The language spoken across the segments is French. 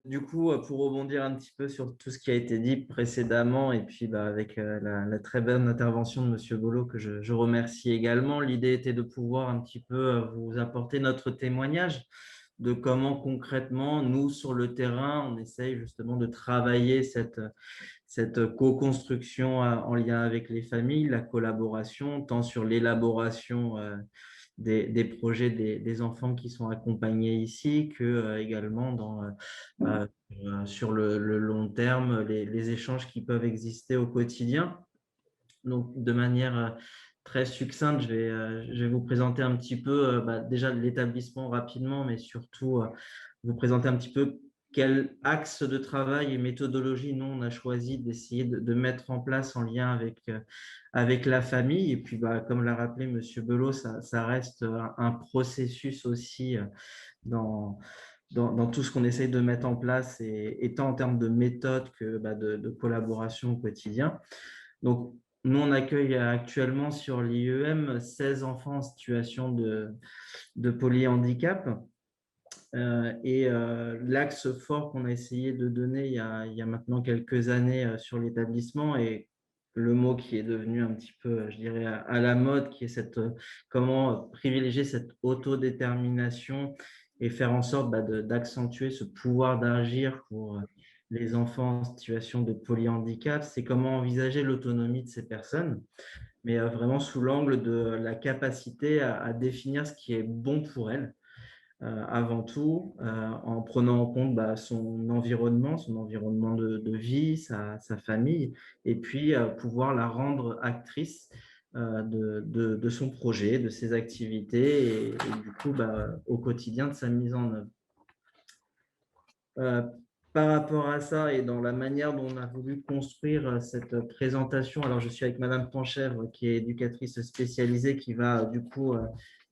Du coup, pour rebondir un petit peu sur tout ce qui a été dit précédemment, et puis avec la très bonne intervention de Monsieur Bolo, que je remercie également, l'idée était de pouvoir un petit peu vous apporter notre témoignage de comment concrètement, nous, sur le terrain, on essaye justement de travailler cette co-construction en lien avec les familles, la collaboration, tant sur l'élaboration des projets des enfants qui sont accompagnés ici, que également sur le long terme, les échanges qui peuvent exister au quotidien. Donc, de manière très succincte, je vais vous présenter un petit peu déjà l'établissement rapidement, mais surtout vous présenter un petit peu quel axe de travail et méthodologie nous, on a choisi d'essayer de mettre en place en lien avec la famille. Et puis, comme l'a rappelé Monsieur Belot, ça reste un processus aussi dans, dans tout ce qu'on essaye de mettre en place, et tant en termes de méthode que de collaboration au quotidien. Donc, nous, on accueille actuellement sur l'IEM 16 enfants en situation de polyhandicap. L'axe fort qu'on a essayé de donner il y a maintenant quelques années sur l'établissement, et le mot qui est devenu un petit peu, je dirais, à la mode, qui est comment privilégier cette autodétermination et faire en sorte d'accentuer ce pouvoir d'agir pour les enfants en situation de polyhandicap, c'est comment envisager l'autonomie de ces personnes, mais vraiment sous l'angle de la capacité à définir ce qui est bon pour elles avant tout, en prenant en compte son environnement de vie, sa famille, et puis pouvoir la rendre actrice de son projet, de ses activités, et du coup, au quotidien de sa mise en œuvre. Euh, Par rapport à ça et dans la manière dont on a voulu construire cette présentation, alors je suis avec Madame Panchèvre, qui est éducatrice spécialisée, qui va du coup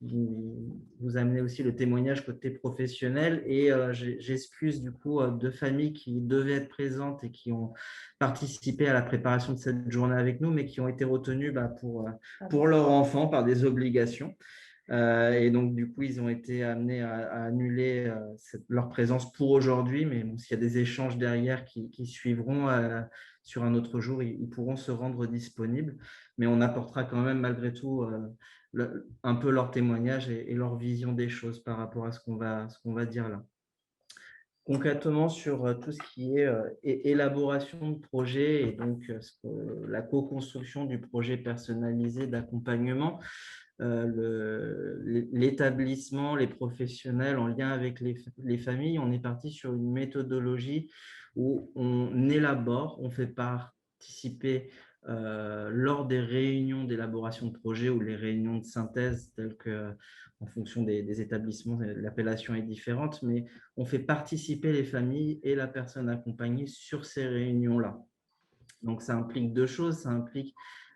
vous amener aussi le témoignage côté professionnel. Et j'excuse du coup deux familles qui devaient être présentes et qui ont participé à la préparation de cette journée avec nous, mais qui ont été retenues pour leur enfant par des obligations. Et donc, du coup, ils ont été amenés à annuler leur présence pour aujourd'hui. Mais bon, s'il y a des échanges derrière qui suivront sur un autre jour, ils pourront se rendre disponibles. Mais on apportera quand même, malgré tout, un peu leur témoignage et leur vision des choses par rapport à ce qu'on va dire là. Concrètement, sur tout ce qui est élaboration de projet et donc la co-construction du projet personnalisé d'accompagnement, l'établissement, les professionnels en lien avec les familles, on est parti sur une méthodologie où on élabore, on fait participer lors des réunions d'élaboration de projet ou les réunions de synthèse, telles que en fonction des établissements, l'appellation est différente, mais on fait participer les familles et la personne accompagnée sur ces réunions-là. Donc, ça implique deux choses. Ça implique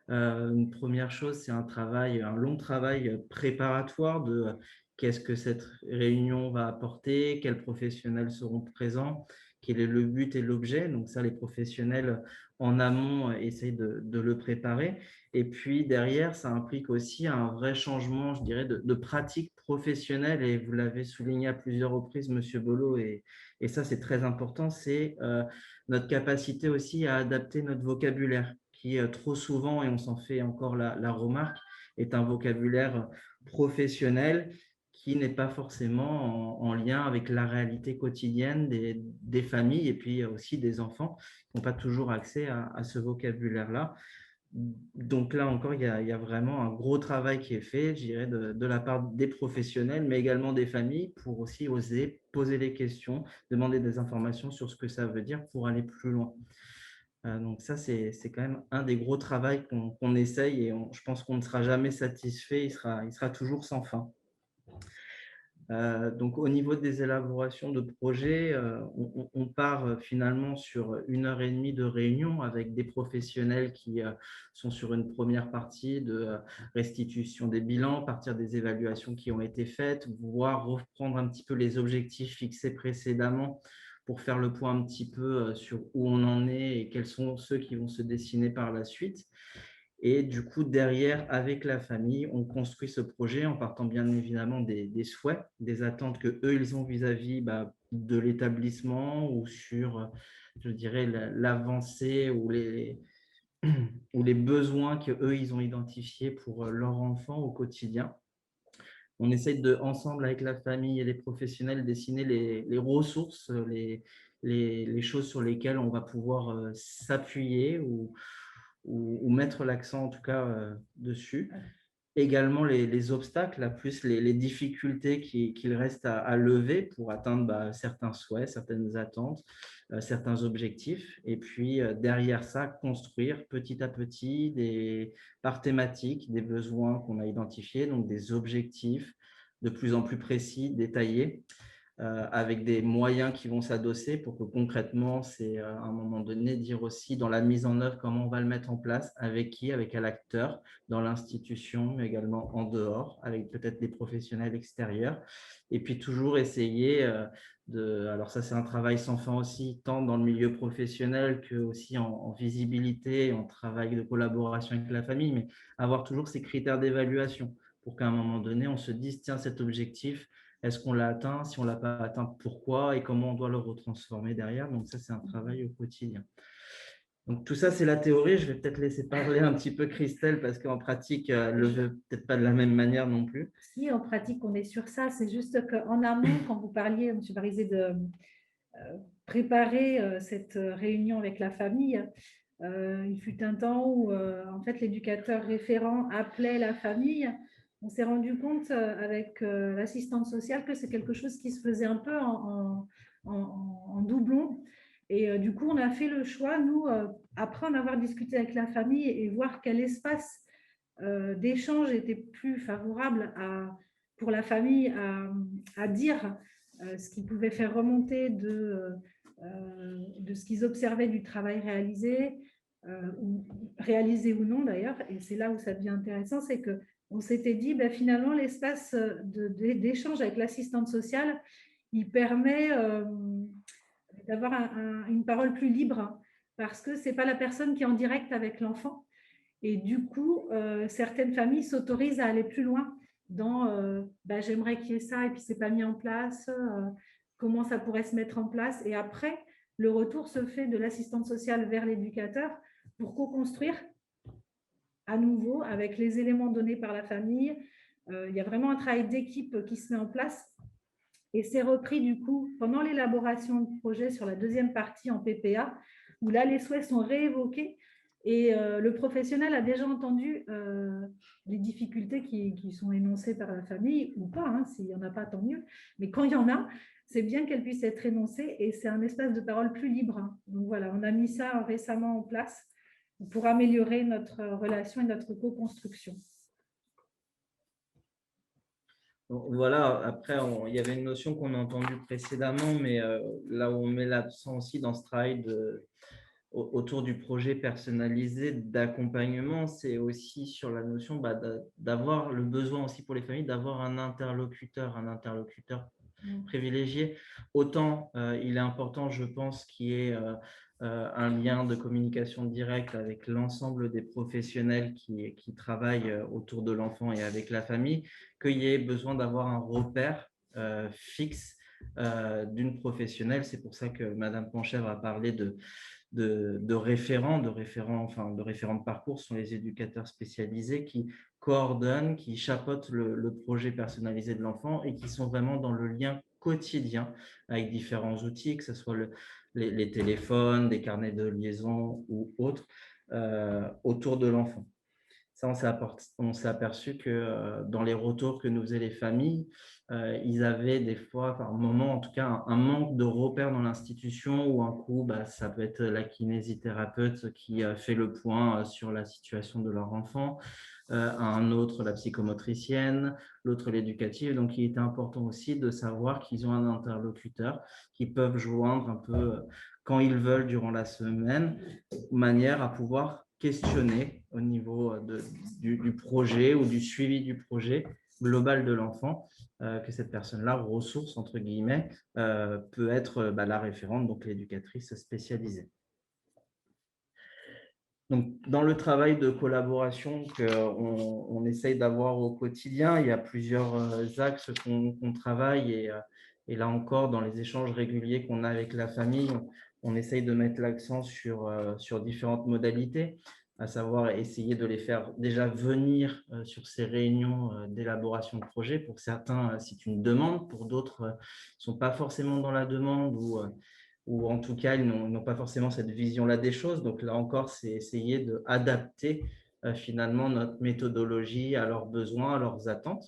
une première chose, c'est un long travail préparatoire de qu'est-ce que cette réunion va apporter, quels professionnels seront présents, quel est le but et l'objet. Donc ça, les professionnels en amont essayent de le préparer. Et puis derrière, ça implique aussi un vrai changement, je dirais, de pratique professionnelle. Et vous l'avez souligné à plusieurs reprises, Monsieur Bolo, et ça, c'est très important, c'est notre capacité aussi à adapter notre vocabulaire, qui trop souvent, et on s'en fait encore la remarque, est un vocabulaire professionnel qui n'est pas forcément en lien avec la réalité quotidienne des familles et puis aussi des enfants qui n'ont pas toujours accès à ce vocabulaire-là. Donc là encore, il y a vraiment un gros travail qui est fait, je dirais, de la part des professionnels, mais également des familles, pour aussi oser poser des questions, demander des informations sur ce que ça veut dire pour aller plus loin. Donc ça, c'est quand même un des gros travaux qu'on essaye, et je pense qu'on ne sera jamais satisfait, il sera toujours sans fin. Donc, au niveau des élaborations de projets, on part finalement sur 1 heure et demie de réunion avec des professionnels qui sont sur une première partie de restitution des bilans, partir des évaluations qui ont été faites, voire reprendre un petit peu les objectifs fixés précédemment pour faire le point un petit peu sur où on en est et quels sont ceux qui vont se dessiner par la suite. Et du coup, derrière, avec la famille, on construit ce projet en partant bien évidemment des souhaits, des attentes que eux ils ont vis-à-vis de l'établissement ou sur, je dirais, l'avancée ou les besoins qu'eux, ils ont identifiés pour leur enfant au quotidien. On essaye de, ensemble avec la famille et les professionnels, dessiner les ressources, les choses sur lesquelles on va pouvoir s'appuyer ou mettre l'accent en tout cas dessus. Également les obstacles, là, plus les difficultés qu'il reste à lever pour atteindre certains souhaits, certaines attentes, certains objectifs. Et puis derrière ça, construire petit à petit par thématique des besoins qu'on a identifiés, donc des objectifs de plus en plus précis, détaillés, avec des moyens qui vont s'adosser pour que concrètement, c'est à un moment donné dire aussi dans la mise en œuvre comment on va le mettre en place, avec qui, avec quel acteur, dans l'institution, mais également en dehors, avec peut-être des professionnels extérieurs. Et puis toujours essayer alors ça c'est un travail sans fin aussi, tant dans le milieu professionnel que aussi en visibilité, en travail de collaboration avec la famille, mais avoir toujours ces critères d'évaluation pour qu'à un moment donné, on se dise, tiens, cet objectif, est-ce qu'on l'a atteint? Si on ne l'a pas atteint, pourquoi? Et comment on doit le retransformer derrière? Donc ça, c'est un travail au quotidien. Donc tout ça, c'est la théorie. Je vais peut-être laisser parler un petit peu Christelle parce qu'en pratique, elle ne le veut peut-être pas de la même manière non plus. Si, en pratique, on est sur ça. C'est juste qu'en amont, quand vous parliez, M. Barizé, de préparer cette réunion avec la famille, il fut un temps où en fait l'éducateur référent appelait la famille. On s'est rendu compte avec l'assistante sociale que c'est quelque chose qui se faisait un peu en doublon. Et du coup, on a fait le choix, nous, après en avoir discuté avec la famille et voir quel espace d'échange était plus favorable pour la famille à dire ce qu'ils pouvaient faire remonter de ce qu'ils observaient du travail réalisé, ou réalisé ou non d'ailleurs. Et c'est là où ça devient intéressant, c'est qu'on s'était dit, ben, finalement, l'espace d'échange avec l'assistante sociale, il permet d'avoir une parole plus libre parce que ce n'est pas la personne qui est en direct avec l'enfant. Et du coup, certaines familles s'autorisent à aller plus loin dans j'aimerais qu'il y ait ça et puis c'est pas mis en place, comment ça pourrait se mettre en place. Et après, le retour se fait de l'assistante sociale vers l'éducateur pour co-construire à nouveau avec les éléments donnés par la famille. Il y a vraiment un travail d'équipe qui se met en place. Et c'est repris du coup pendant l'élaboration du projet sur la deuxième partie en PPA, où là, les souhaits sont réévoqués. Et le professionnel a déjà entendu les difficultés qui sont énoncées par la famille, ou pas, hein, s'il n'y en a pas, tant mieux. Mais quand il y en a, c'est bien qu'elles puissent être énoncées et c'est un espace de parole plus libre. Hein. Donc voilà, on a mis ça récemment en place pour améliorer notre relation et notre co-construction. Voilà, après, il y avait une notion qu'on a entendue précédemment, mais là où on met l'accent aussi dans ce travail autour du projet personnalisé d'accompagnement, c'est aussi sur la notion d'avoir le besoin aussi pour les familles d'avoir un interlocuteur privilégié. Autant il est important, je pense, qu'il y ait un lien de communication directe avec l'ensemble des professionnels qui travaillent autour de l'enfant et avec la famille, qu'il y ait besoin d'avoir un repère fixe d'une professionnelle. C'est pour ça que Madame Panchèvre a parlé de référents de parcours, sont les éducateurs spécialisés qui coordonnent, qui chapeautent le projet personnalisé de l'enfant et qui sont vraiment dans le lien quotidien avec différents outils, que ce soit les téléphones, des carnets de liaison ou autres, autour de l'enfant. Ça, on s'est aperçu que dans les retours que nous faisaient les familles, ils avaient des fois, par moment en tout cas, un manque de repères dans l'institution où un coup, ça peut être la kinésithérapeute qui fait le point sur la situation de leur enfant, un autre la psychomotricienne, l'autre l'éducative. Donc, il était important aussi de savoir qu'ils ont un interlocuteur qu'ils peuvent joindre un peu quand ils veulent durant la semaine, de manière à pouvoir questionner au niveau du projet ou du suivi du projet global de l'enfant, que cette personne-là, ressource entre guillemets, peut être la référente, donc l'éducatrice spécialisée. Donc, dans le travail de collaboration qu'on essaye d'avoir au quotidien, il y a plusieurs axes qu'on travaille Et là encore, dans les échanges réguliers qu'on a avec la famille, on essaye de mettre l'accent sur différentes modalités, à savoir essayer de les faire déjà venir sur ces réunions d'élaboration de projet. Pour certains, c'est une demande, pour d'autres, ils ne sont pas forcément dans la demande ou en tout cas, ils n'ont pas forcément cette vision-là des choses. Donc là encore, c'est essayer d'adapter finalement notre méthodologie à leurs besoins, à leurs attentes.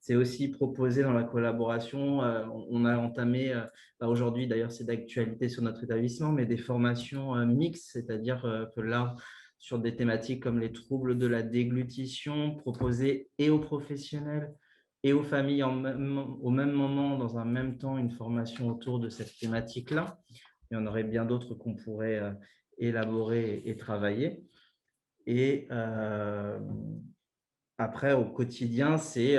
C'est aussi proposé dans la collaboration. On a entamé, aujourd'hui d'ailleurs c'est d'actualité sur notre établissement, mais des formations mixtes, c'est-à-dire que là, sur des thématiques comme les troubles de la déglutition, proposées et aux professionnels et aux familles au même moment, dans un même temps, une formation autour de cette thématique-là. Il y en aurait bien d'autres qu'on pourrait élaborer et travailler. Et après, au quotidien, c'est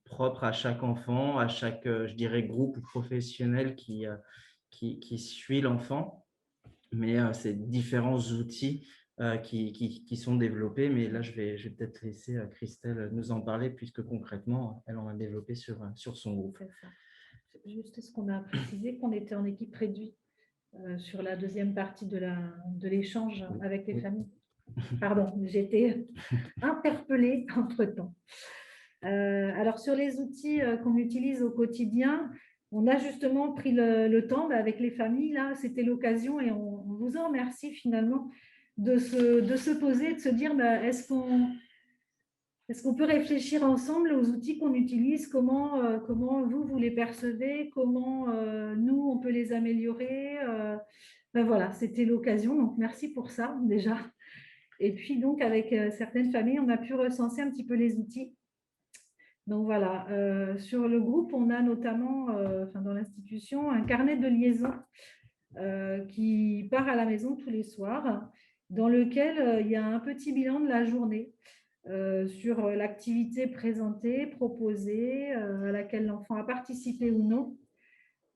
propre à chaque enfant, à chaque, je dirais, groupe professionnel qui suit l'enfant. Mais c'est différents outils qui sont développés. Mais là, je vais peut-être laisser Christelle nous en parler, puisque concrètement, elle en a développé sur son groupe. C'est ça. Juste ce qu'on a précisé, qu'on était en équipe réduite sur la deuxième partie de l'échange avec les familles. Pardon, j'ai été interpellée entre-temps. Alors, sur les outils qu'on utilise au quotidien, on a justement pris le temps avec les familles. Là, c'était l'occasion et on vous en remercie finalement de se poser, de se dire est-ce qu'on peut réfléchir ensemble aux outils qu'on utilise, comment vous les percevez, comment nous, on peut les améliorer. Voilà, c'était l'occasion. Donc, merci pour ça déjà. Et puis, donc, avec certaines familles, on a pu recenser un petit peu les outils. Donc, voilà. Sur le groupe, on a notamment, dans l'institution, un carnet de liaison qui part à la maison tous les soirs, dans lequel il y a un petit bilan de la journée sur l'activité présentée, proposée, à laquelle l'enfant a participé ou non.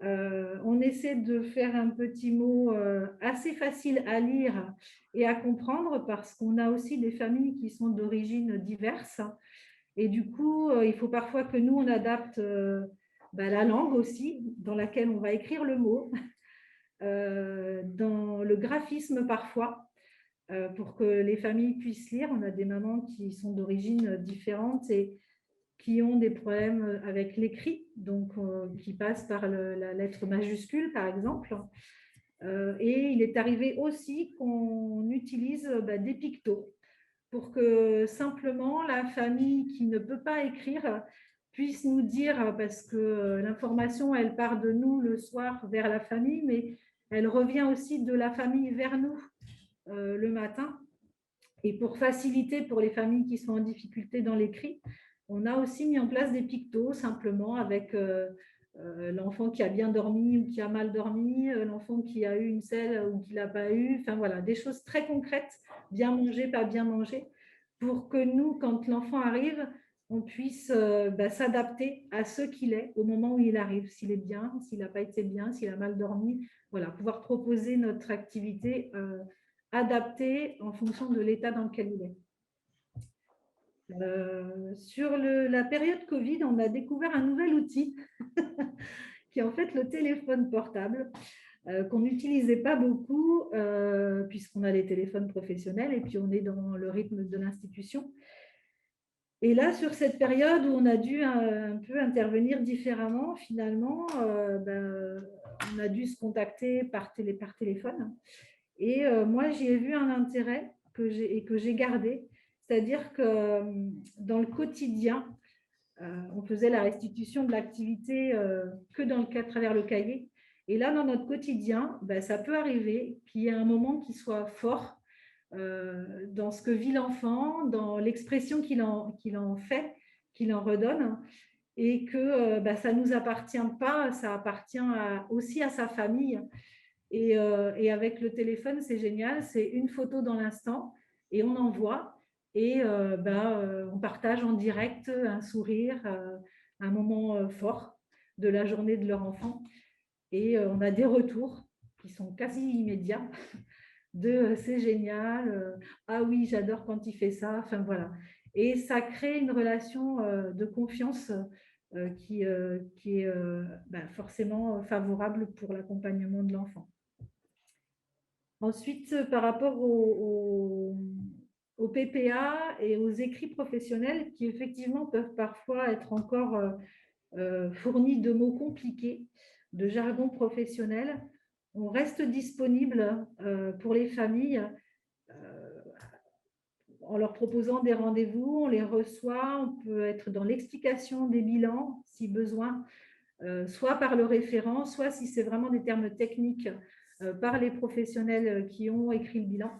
On essaie de faire un petit mot assez facile à lire et à comprendre parce qu'on a aussi des familles qui sont d'origines diverses. Et du coup, il faut parfois que nous, on adapte la langue aussi dans laquelle on va écrire le mot, dans le graphisme parfois, pour que les familles puissent lire. On a des mamans qui sont d'origines différentes et qui ont des problèmes avec l'écrit, donc qui passent par la lettre majuscule, par exemple. Et il est arrivé aussi qu'on utilise des pictos pour que simplement la famille qui ne peut pas écrire puisse nous dire, parce que l'information, elle part de nous le soir vers la famille, mais elle revient aussi de la famille vers nous le matin. Et pour faciliter pour les familles qui sont en difficulté dans l'écrit, on a aussi mis en place des pictos simplement avec l'enfant qui a bien dormi ou qui a mal dormi, l'enfant qui a eu une selle ou qui ne l'a pas eu. Enfin voilà, des choses très concrètes, bien manger, pas bien manger, pour que nous, quand l'enfant arrive, on puisse s'adapter à ce qu'il est au moment où il arrive, s'il est bien, s'il n'a pas été bien, s'il a mal dormi. Voilà, pouvoir proposer notre activité adaptée en fonction de l'état dans lequel il est. Sur la période Covid, on a découvert un nouvel outil qui est en fait le téléphone portable qu'on n'utilisait pas beaucoup puisqu'on a les téléphones professionnels et puis on est dans le rythme de l'institution. Et là, sur cette période où on a dû un peu intervenir différemment, finalement, on a dû se contacter par téléphone. Et moi, j'y ai vu un intérêt que j'ai gardé. C'est-à-dire que dans le quotidien, on faisait la restitution de l'activité que à travers le cahier. Et là, dans notre quotidien, ça peut arriver qu'il y ait un moment qui soit fort dans ce que vit l'enfant, dans l'expression qu'il en fait, qu'il en redonne, et que ça ne nous appartient pas, ça appartient aussi à sa famille. Et avec le téléphone, c'est génial, c'est une photo dans l'instant et on envoie. Et on partage en direct un sourire, un moment fort de la journée de leur enfant. Et on a des retours qui sont quasi immédiats de c'est génial, ah oui, j'adore quand il fait ça, enfin voilà. Et ça crée une relation de confiance qui est forcément favorable pour l'accompagnement de l'enfant. Ensuite, par rapport au PPA et aux écrits professionnels qui effectivement peuvent parfois être encore fournis de mots compliqués, de jargon professionnel, on reste disponible pour les familles en leur proposant des rendez-vous, on les reçoit, on peut être dans l'explication des bilans si besoin, soit par le référent, soit si c'est vraiment des termes techniques, par les professionnels qui ont écrit le bilan.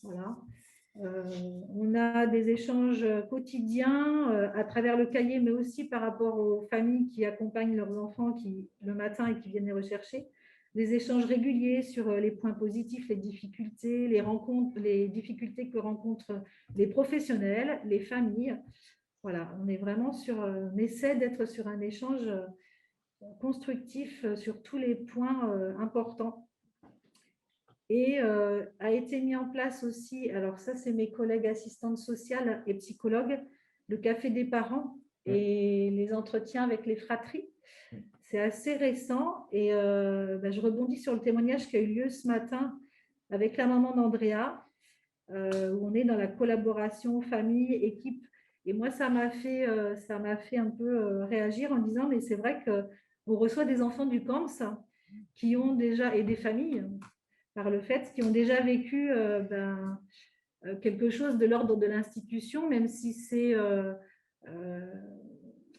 Voilà. On a des échanges quotidiens à travers le cahier, mais aussi par rapport aux familles qui accompagnent leurs enfants le matin et qui viennent les rechercher. Des échanges réguliers sur les points positifs, les difficultés, les difficultés que rencontrent les professionnels, les familles. Voilà, on essaie d'être sur un échange constructif sur tous les points importants. Et a été mis en place aussi, alors ça c'est mes collègues assistantes sociales et psychologues, le café des parents et les entretiens avec les fratries. C'est assez récent et je rebondis sur le témoignage qui a eu lieu ce matin avec la maman d'Andrea, où on est dans la collaboration famille, équipe. Et moi, ça m'a fait un peu réagir en disant, mais c'est vrai qu'on reçoit des enfants du CAMS qui ont déjà, et des familles, par le fait, qui ont déjà vécu quelque chose de l'ordre de l'institution, même si c'est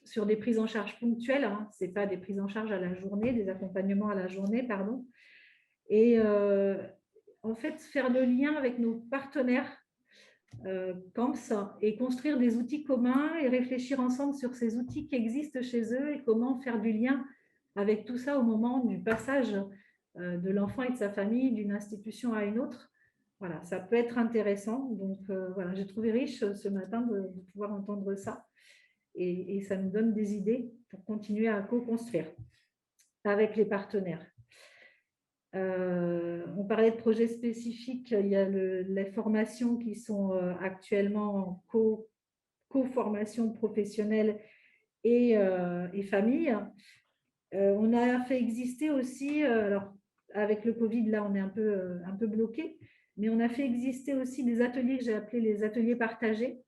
sur des prises en charge ponctuelles, hein, ce n'est pas des prises en charge à la journée, des accompagnements à la journée, pardon. Et en fait, faire le lien avec nos partenaires CAMS et construire des outils communs et réfléchir ensemble sur ces outils qui existent chez eux et comment faire du lien avec tout ça au moment du passage de l'enfant et de sa famille d'une institution à une autre. Voilà, ça peut être intéressant. Donc, voilà, j'ai trouvé riche ce matin de pouvoir entendre ça. Et ça nous donne des idées pour continuer à co-construire avec les partenaires. On parlait de projets spécifiques. Il y a les formations qui sont actuellement en co-formation professionnelle et famille. On a fait exister aussi, alors avec le Covid, là, on est un peu bloqué, mais on a fait exister aussi des ateliers que j'ai appelés les ateliers partagés,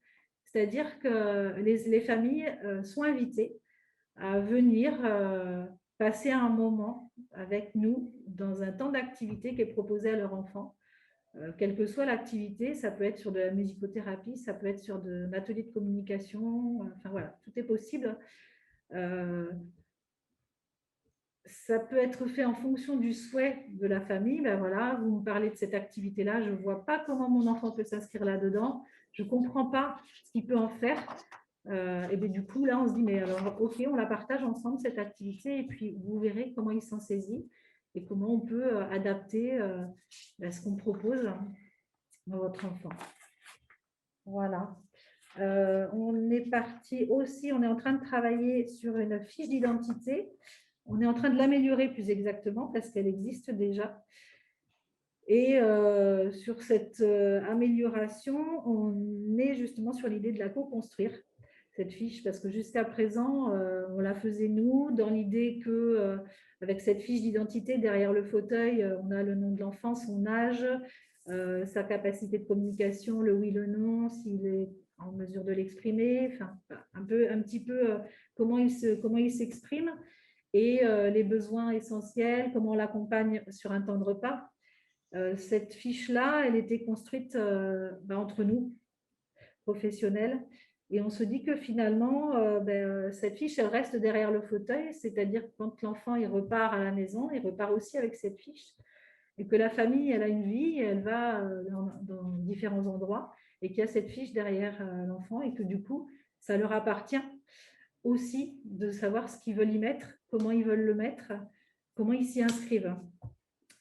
c'est-à-dire que les familles sont invitées à venir passer un moment avec nous dans un temps d'activité qui est proposé à leur enfant. Quelle que soit l'activité, ça peut être sur de la musicothérapie, ça peut être sur un atelier de communication, enfin voilà, tout est possible. Ça peut être fait en fonction du souhait de la famille. Ben voilà, vous me parlez de cette activité-là, je ne vois pas comment mon enfant peut s'inscrire là-dedans, je ne comprends pas ce qu'il peut en faire. Et bien du coup, là, on se dit, mais alors, ok, on la partage ensemble, cette activité, et puis vous verrez comment il s'en saisit et comment on peut adapter ce qu'on propose à votre enfant. Voilà. On est parti aussi, on est en train de travailler sur une fiche d'identité. On est en train de l'améliorer plus exactement parce qu'elle existe déjà. Et sur cette amélioration, on est justement sur l'idée de la co-construire, cette fiche, parce que jusqu'à présent, on la faisait nous, dans l'idée que avec cette fiche d'identité, derrière le fauteuil, on a le nom de l'enfant, son âge, sa capacité de communication, le oui, le non, s'il est en mesure de l'exprimer, enfin, un petit peu comment il s'exprime, et les besoins essentiels, comment on l'accompagne sur un temps de repas. Cette fiche-là, elle était construite entre nous, professionnels, et on se dit que finalement, cette fiche, elle reste derrière le fauteuil, c'est-à-dire que quand l'enfant il repart à la maison, il repart aussi avec cette fiche, et que la famille, elle a une vie, elle va dans différents endroits, et qu'il y a cette fiche derrière l'enfant, et que du coup, ça leur appartient aussi de savoir ce qu'ils veulent y mettre, comment ils veulent le mettre, comment ils s'y inscrivent.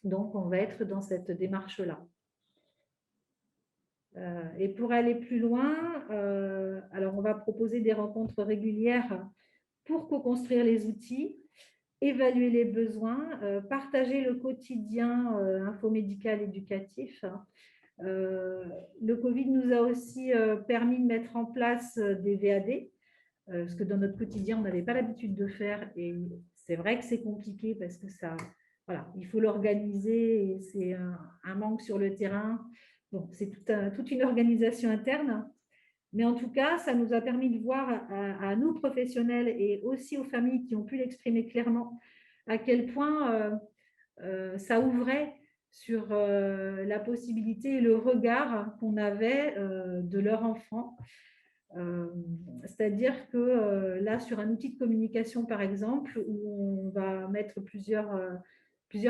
Donc, on va être dans cette démarche-là. Et pour aller plus loin, alors on va proposer des rencontres régulières pour co-construire les outils, évaluer les besoins, partager le quotidien infomédical éducatif. Le Covid nous a aussi permis de mettre en place des VAD, ce que dans notre quotidien, on n'avait pas l'habitude de faire. Et c'est vrai que c'est compliqué parce que ça, voilà, il faut l'organiser et c'est un manque sur le terrain. Bon, c'est toute une organisation interne. Mais en tout cas, ça nous a permis de voir à nous professionnels et aussi aux familles qui ont pu l'exprimer clairement à quel point ça ouvrait sur la possibilité et le regard qu'on avait de leur enfant. Euh, C'est-à-dire que là, sur un outil de communication, par exemple, où on va mettre plusieurs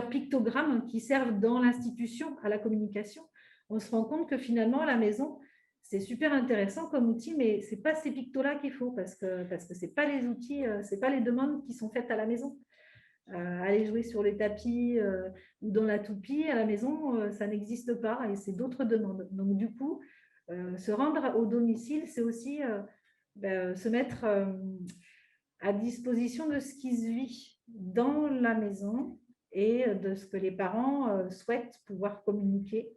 pictogrammes qui servent dans l'institution à la communication, on se rend compte que finalement, à la maison, c'est super intéressant comme outil, mais ce n'est pas ces pictos-là qu'il faut parce que ce n'est pas les outils, ce n'est pas les demandes qui sont faites à la maison. Aller jouer sur les tapis ou dans la toupie, à la maison, ça n'existe pas et c'est d'autres demandes. Donc, du coup, se rendre au domicile, c'est aussi se mettre à disposition de ce qui se vit dans la maison et de ce que les parents souhaitent pouvoir communiquer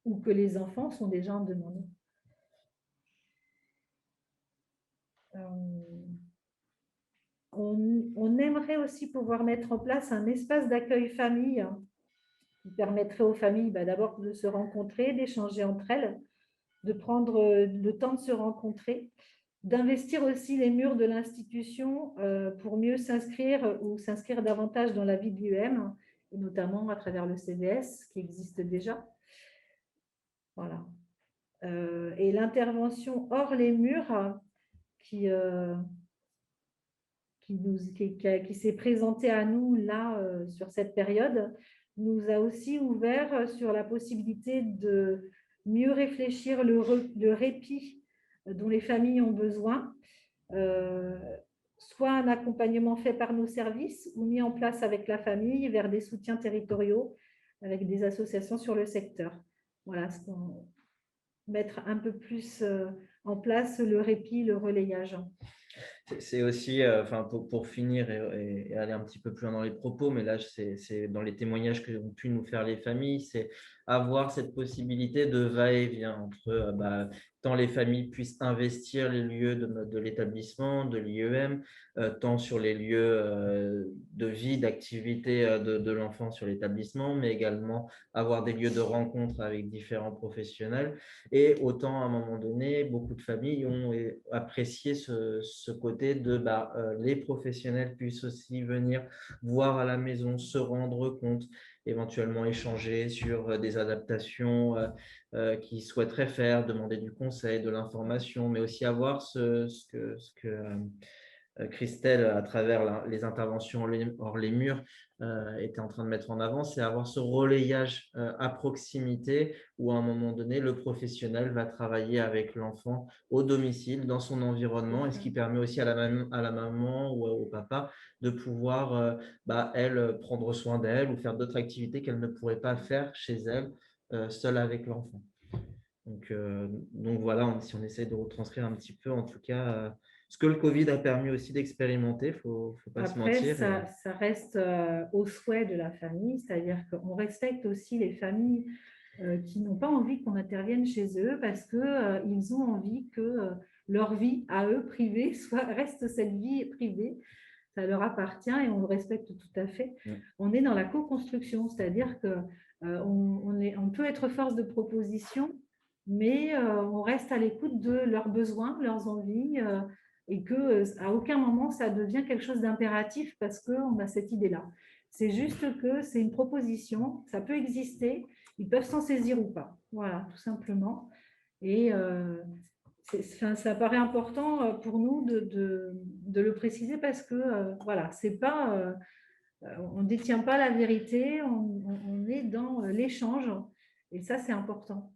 ou que les enfants sont déjà en demande. On aimerait aussi pouvoir mettre en place un espace d'accueil famille qui permettrait aux familles d'abord de se rencontrer, d'échanger entre elles, de prendre le temps de se rencontrer, d'investir aussi les murs de l'institution pour mieux s'inscrire ou s'inscrire davantage dans la vie de l'UM, et notamment à travers le CVS qui existe déjà. Voilà. Et l'intervention hors les murs qui s'est présentée à nous là sur cette période nous a aussi ouvert sur la possibilité de mieux réfléchir le répit dont les familles ont besoin, soit un accompagnement fait par nos services ou mis en place avec la famille vers des soutiens territoriaux avec des associations sur le secteur. Voilà, mettre un peu plus en place le répit, le relayage. C'est aussi, pour finir et aller un petit peu plus loin dans les propos, mais là, c'est dans les témoignages que ont pu nous faire les familles, c'est avoir cette possibilité de va-et-vient entre tant les familles puissent investir les lieux de l'établissement, de l'IEM, tant sur les lieux de vie, d'activité de l'enfant sur l'établissement, mais également avoir des lieux de rencontre avec différents professionnels. Et autant, à un moment donné, beaucoup de familles ont apprécié ce côté de les professionnels puissent aussi venir voir à la maison, se rendre compte, éventuellement échanger sur des adaptations qu'ils souhaiteraient faire, demander du conseil, de l'information, mais aussi avoir ce que Christelle, à travers les interventions hors les murs, était en train de mettre en avant, c'est avoir ce relayage à proximité où à un moment donné, le professionnel va travailler avec l'enfant au domicile, dans son environnement, et ce qui permet aussi à la maman ou au papa de pouvoir, elle, prendre soin d'elle ou faire d'autres activités qu'elle ne pourrait pas faire chez elle, seule avec l'enfant. Donc voilà, si on essaie de retranscrire un petit peu, en tout cas, ce que le Covid a permis aussi d'expérimenter, il ne faut pas se mentir. Après, ça reste au souhait de la famille, c'est-à-dire qu'on respecte aussi les familles qui n'ont pas envie qu'on intervienne chez eux parce qu'ils ont envie que leur vie à eux privée reste cette vie privée. Ça leur appartient et on le respecte tout à fait. On est dans la co-construction, c'est-à-dire qu'on peut être force de proposition, mais on reste à l'écoute de leurs besoins, leurs envies, et qu'à aucun moment ça devient quelque chose d'impératif parce qu'on a cette idée-là. C'est juste que c'est une proposition, ça peut exister, ils peuvent s'en saisir ou pas. Voilà, tout simplement. Et ça paraît important pour nous de le préciser parce que voilà, c'est pas, on ne détient pas la vérité, on est dans l'échange et ça c'est important.